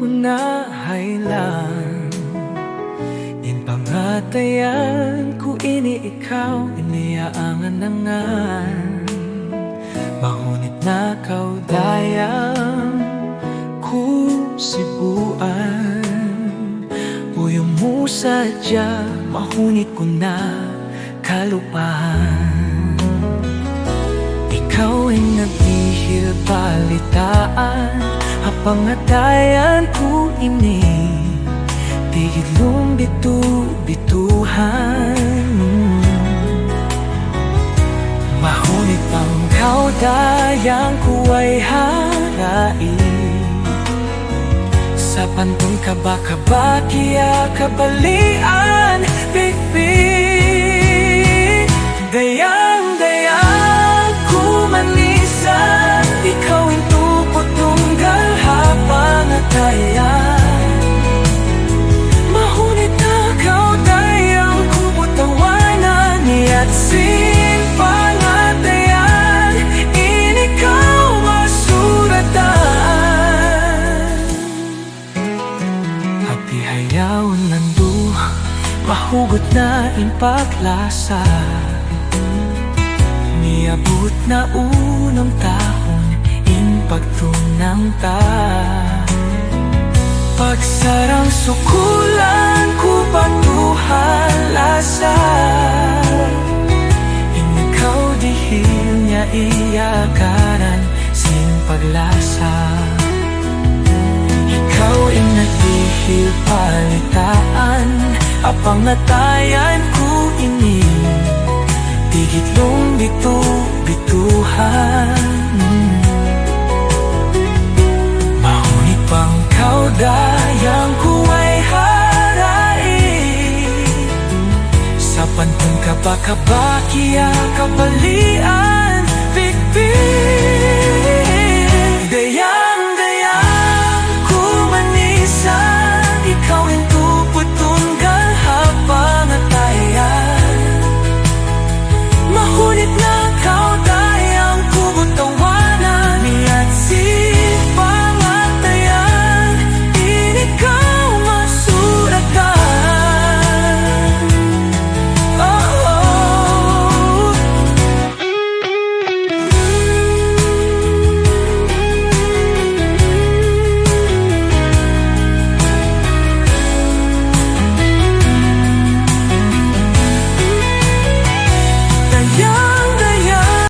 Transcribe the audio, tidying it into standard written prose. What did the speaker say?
hunahailan. In pangatayan ko ini ikaw iniaangan na nga. Mahunit na kaudayang kusibuan. Puyo mo sadya, mahunit ko na kalupahan. Ikaw ay nagbihil balitaan, hapangatayan ko ini tigilong bitu-bituhan. Mahunit ang kaudayang ko ay harain. Sa pantong kaba-kaba, kiya kabalian, bigbi. Dayang-dayang kumanisan, ikaw ang tupot-tunggal hapangatayan. Mahunit na kaudayang kubutawan niya't pangatayan, inikaw masuratan. Hayaw nandu, mahugot na impaglasa. Niabot na unang tahon, impagtunang ta. Pagsarang sukulan ko patuhalasa. Ikaw dihil niya iyakaran sin paglasa. Ikaw ay nagbihil palitaan, apangatayan ko ini tigitlong bitu-bituhan. Mahunit pang kaudayang ko ay harain. Sa pantong kaba-kaba, kiya kabalian, bigbi.